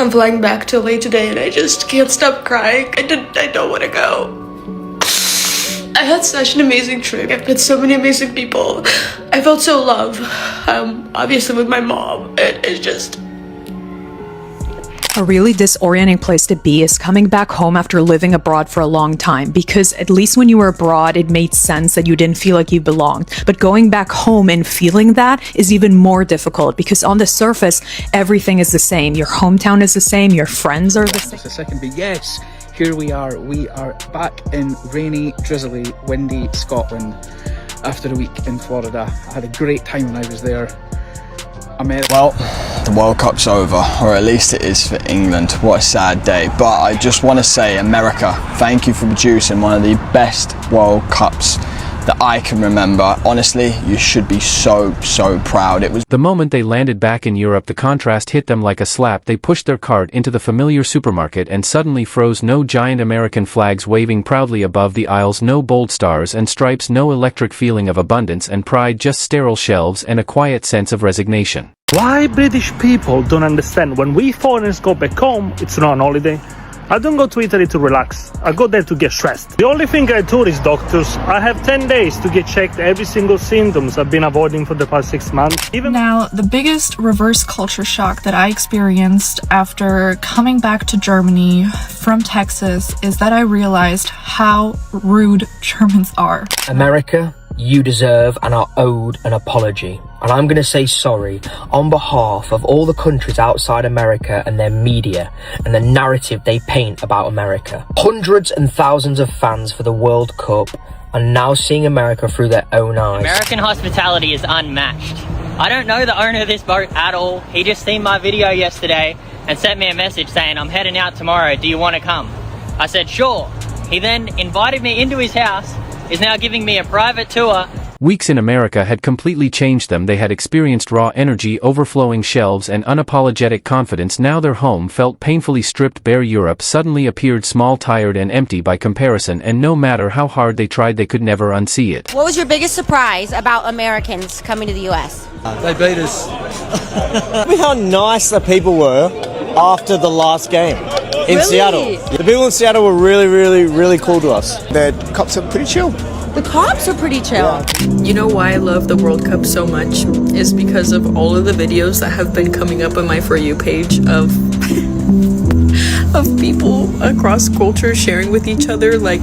I'm flying back to LA today and I just can't stop crying. I don't want to go. I had such an amazing trip. I've met so many amazing people. I felt so loved. Obviously with my mom. It's just... A really disorienting place to be is coming back home after living abroad for a long time, because at least when you were abroad, it made sense that you didn't feel like you belonged. But going back home and feeling that is even more difficult, because on the surface, everything is the same. Your hometown is the same, your friends are the same. Just a second, but yes, here we are. We are back in rainy, drizzly, windy Scotland after a week in Florida. I had a great time when I was there. Well, the World Cup's over, or at least it is for England. What a sad day. But I just want to say, America, thank you for producing one of the best World Cups that I can remember. Honestly, you should be so proud. It was the moment they landed back in Europe, the contrast hit them like a slap. They pushed their cart into the familiar supermarket and suddenly froze. No giant American flags waving proudly above the aisles, no bold stars and stripes, no electric feeling of abundance and pride, just sterile shelves and a quiet sense of resignation. Why British people don't understand when we foreigners go back home, it's not an holiday. I don't go to Italy to relax. I go there to get stressed. The only thing I told is doctors, I have 10 days to get checked every single symptoms I've been avoiding for the past 6 months. Now, the biggest reverse culture shock that I experienced after coming back to Germany from Texas is that I realized how rude Germans are. America, you deserve and are owed an apology. And I'm going to say sorry on behalf of all the countries outside America and their media and the narrative they paint about America. Hundreds and thousands of fans for the World Cup are now seeing America through their own eyes. American hospitality is unmatched. I don't know the owner of this boat at all. He just seen my video yesterday and sent me a message saying, I'm heading out tomorrow, do you want to come? I said, sure. He then invited me into his house, is now giving me a private tour. Weeks in America had completely changed them. They had experienced raw energy, overflowing shelves, and unapologetic confidence. Now their home felt painfully stripped bare. Europe suddenly appeared small, tired, and empty by comparison, and no matter how hard they tried, they could never unsee it. What was your biggest surprise about Americans coming to the US? They beat us. How nice the people were after the last game in Seattle. The people in Seattle were really cool to us. the cops are pretty chill. The cops are pretty chill. You know why I love the World Cup so much? Is because of all of the videos that have been coming up on my For You page of people across culture sharing with each other, like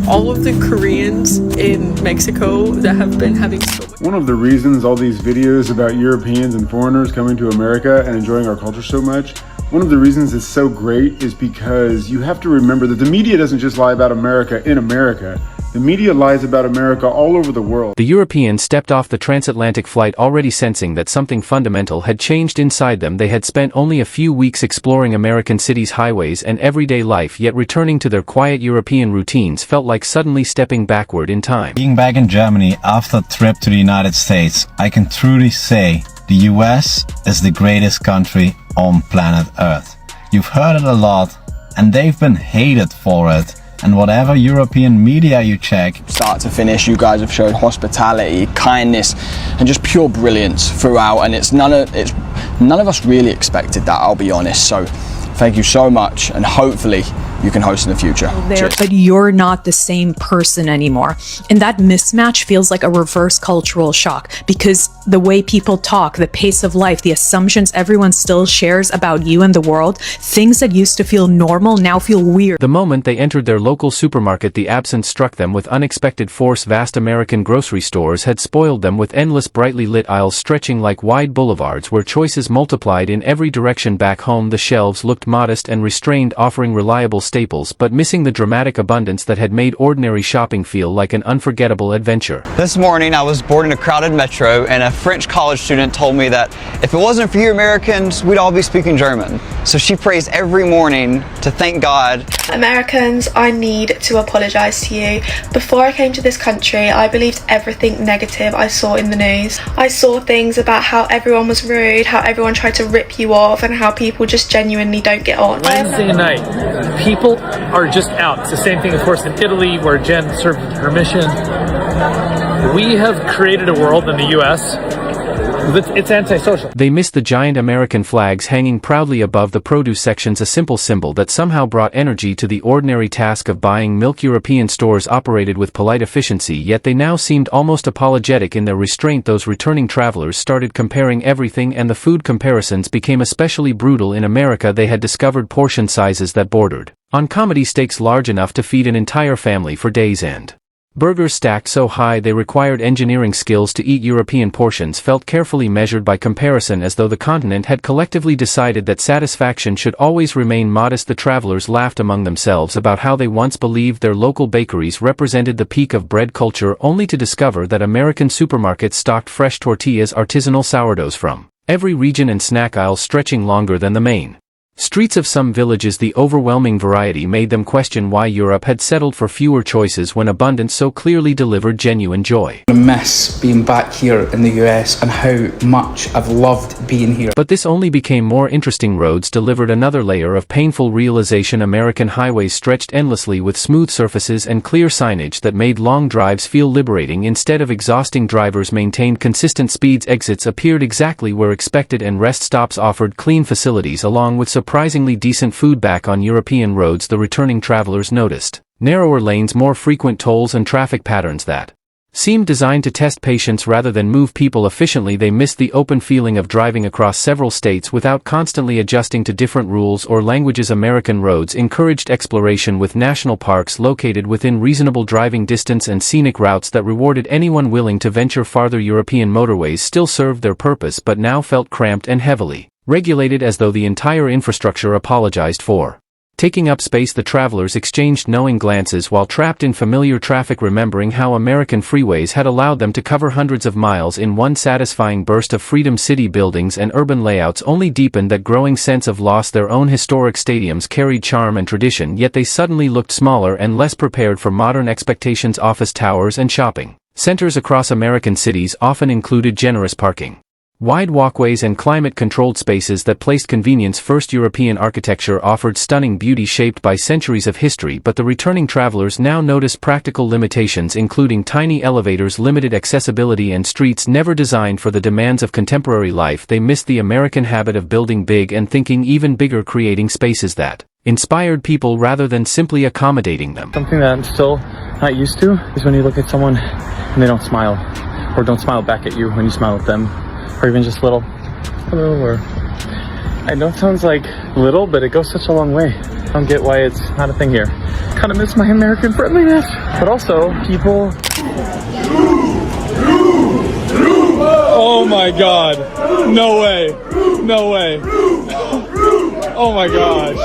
all of the Koreans in Mexico that have been having so much. One of the reasons all these videos about Europeans and foreigners coming to America and enjoying our culture so much, one of the reasons it's so great is because you have to remember that the media doesn't just lie about America in America. The media lies about America all over the world. The Europeans stepped off the transatlantic flight already sensing that something fundamental had changed inside them. They had spent only a few weeks exploring American cities, highways, and everyday life, yet returning to their quiet European routines felt like suddenly stepping backward in time. Being back in Germany after a trip to the United States, I can truly say the US is the greatest country on planet Earth. You've heard it a lot, and they've been hated for it. And whatever European media you check, Start to finish, you guys have showed hospitality, kindness, and just pure brilliance throughout. And none of us really expected that, I'll be honest. So thank you so much, and hopefully you can host in the future. But you're not the same person anymore. And that mismatch feels like a reverse cultural shock, because the way people talk, the pace of life, the assumptions everyone still shares about you and the world, things that used to feel normal now feel weird. The moment they entered their local supermarket, the absence struck them with unexpected force. Vast American grocery stores had spoiled them with endless brightly lit aisles stretching like wide boulevards where choices multiplied in every direction. Back home, the shelves looked modest and restrained, offering reliable staples, but missing the dramatic abundance that had made ordinary shopping feel like an unforgettable adventure. This morning I was boarding a crowded metro, and a French college student told me that if it wasn't for you Americans, we'd all be speaking German. So she prays every morning to thank God. Americans, I need to apologise to you. Before I came to this country, I believed everything negative I saw in the news. I saw things about how everyone was rude, how everyone tried to rip you off, and how people just genuinely don't get on. Wednesday night, people are just out. It's the same thing, of course, in Italy, where Jen served her mission. We have created a world in the US It's antisocial. They missed the giant American flags hanging proudly above the produce sections, a simple symbol that somehow brought energy to the ordinary task of buying milk. European stores operated with polite efficiency, yet they now seemed almost apologetic in their restraint. Those returning travelers started comparing everything, and the food comparisons became especially brutal. In America, they had discovered portion sizes that bordered on comedy steaks large enough to feed an entire family for days, and burgers stacked so high they required engineering skills to eat. European portions felt carefully measured by comparison, as though the continent had collectively decided that satisfaction should always remain modest. The travelers laughed among themselves about how they once believed their local bakeries represented the peak of bread culture, only to discover that American supermarkets stocked fresh tortillas, artisanal sourdoughs from every region, and snack aisles stretching longer than the main streets of some villages. The overwhelming variety made them question why Europe had settled for fewer choices when abundance so clearly delivered genuine joy. I miss being back here in the US and how much I've loved being here. But this only became more interesting. Roads delivered another layer of painful realization. American highways stretched endlessly with smooth surfaces and clear signage that made long drives feel liberating instead of exhausting. Drivers maintained consistent speeds, exits appeared exactly where expected, and rest stops offered clean facilities along with surprisingly decent food. Back on European roads, the returning travelers noticed narrower lanes, more frequent tolls, and traffic patterns that seemed designed to test patience rather than move people efficiently. They missed the open feeling of driving across several states without constantly adjusting to different rules or languages. American roads encouraged exploration, with national parks located within reasonable driving distance and scenic routes that rewarded anyone willing to venture farther. European motorways still served their purpose, but now felt cramped and heavily regulated, as though the entire infrastructure apologized for taking up space. The travelers exchanged knowing glances while trapped in familiar traffic, remembering how American freeways had allowed them to cover hundreds of miles in one satisfying burst of freedom. City buildings and urban layouts only deepened that growing sense of loss. Their own historic stadiums carried charm and tradition, yet they suddenly looked smaller and less prepared for modern expectations. Office towers and shopping centers across American cities often included generous parking, wide walkways, and climate-controlled spaces that placed convenience first. European architecture offered stunning beauty shaped by centuries of history, but the returning travelers now noticed practical limitations, including tiny elevators, limited accessibility, and streets never designed for the demands of contemporary life. They missed the American habit of building big and thinking even bigger, creating spaces that inspired people rather than simply accommodating them. Something that I'm still not used to is when you look at someone and they don't smile, or don't smile back at you when you smile at them. Or even just little, hello, or I know it sounds like little, but it goes such a long way. I don't get why it's not a thing here. Kind of miss my American friendliness, but also people. Oh my God! No way! No way! Oh my gosh!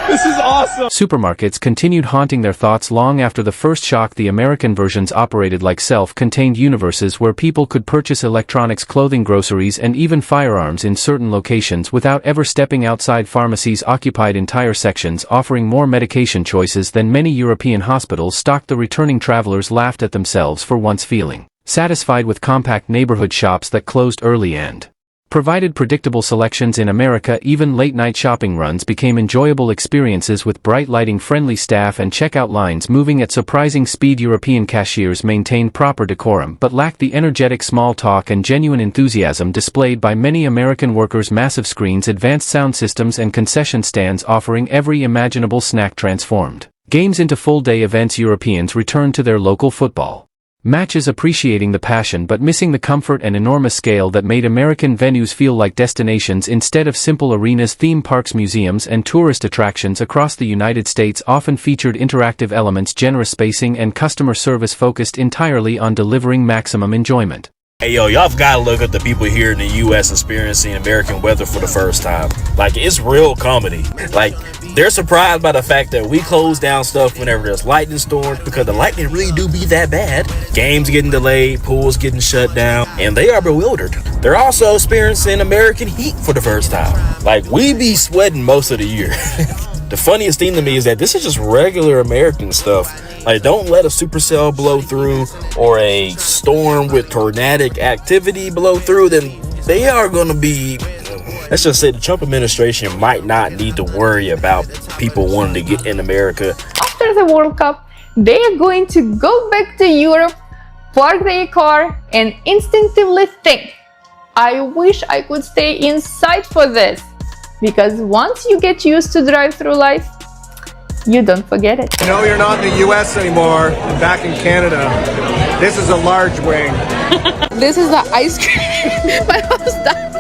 This is awesome! Supermarkets continued haunting their thoughts long after the first shock. The American versions operated like self-contained universes where people could purchase electronics, clothing, groceries, and even firearms in certain locations without ever stepping outside. Pharmacies occupied entire sections, offering more medication choices than many European hospitals stocked. The returning travelers laughed at themselves for once feeling satisfied with compact neighborhood shops that closed early and provided predictable selections. In America, even late-night shopping runs became enjoyable experiences with bright lighting, friendly staff, and checkout lines moving at surprising speed. European cashiers maintained proper decorum but lacked the energetic small talk and genuine enthusiasm displayed by many American workers. Massive screens, advanced sound systems, and concession stands offering every imaginable snack transformed games into full-day events. Europeans returned to their local football matches, appreciating the passion but missing the comfort and enormous scale that made American venues feel like destinations instead of simple arenas. Theme parks, museums, and tourist attractions across the United States often featured interactive elements, generous spacing, and customer service focused entirely on delivering maximum enjoyment. Hey yo, y'all gotta look at the people here in the US experiencing American weather for the first time. Like, it's real comedy. Like, they're surprised by the fact that we close down stuff whenever there's lightning storms, because the lightning really do be that bad. Games getting delayed, pools getting shut down, and they are bewildered. They're also experiencing American heat for the first time. Like, we be sweating most of the year. The funniest thing to me is that this is just regular American stuff. Like, don't let a supercell blow through or a storm with tornadic activity blow through, then they are going to be, let's just say the Trump administration might not need to worry about people wanting to get in America. After the World Cup, they are going to go back to Europe park the car, and instinctively think, I wish I could stay inside for this. Because once you get used to drive through life, you don't forget it. You know you're not in the US anymore, and back in Canada. This is a large wing. This is the ice cream. My mom's done.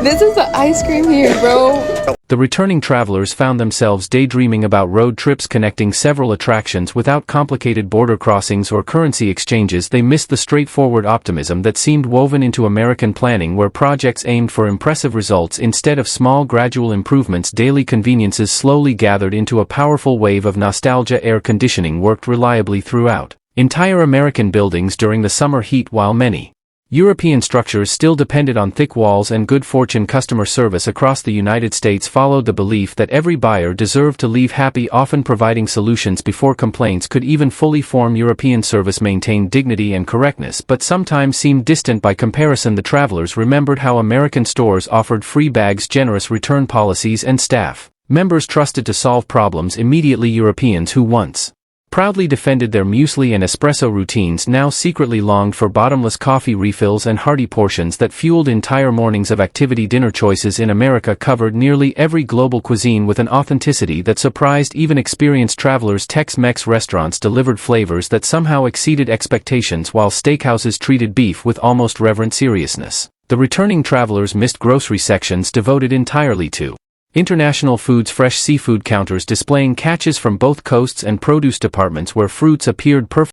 This is the ice cream here, bro. The returning travelers found themselves daydreaming about road trips connecting several attractions without complicated border crossings or currency exchanges. They missed the straightforward optimism that seemed woven into American planning, where projects aimed for impressive results instead of small gradual improvements. Daily conveniences slowly gathered into a powerful wave of nostalgia. Air conditioning worked reliably throughout entire American buildings during the summer heat, while many European structures still depended on thick walls and good fortune. Customer service across the United States followed the belief that every buyer deserved to leave happy, often providing solutions before complaints could even fully form. European service maintained dignity and correctness, but sometimes seemed distant by comparison. The travelers remembered how American stores offered free bags, generous return policies, and staff members trusted to solve problems immediately. Europeans who once proudly defended their muesli and espresso routines now secretly longed for bottomless coffee refills and hearty portions that fueled entire mornings of activity. Dinner choices in America covered nearly every global cuisine with an authenticity that surprised even experienced travelers. Tex-Mex restaurants delivered flavors that somehow exceeded expectations, while steakhouses treated beef with almost reverent seriousness. The returning travelers missed grocery sections devoted entirely to international foods, fresh seafood counters displaying catches from both coasts, and produce departments where fruits appeared perfect.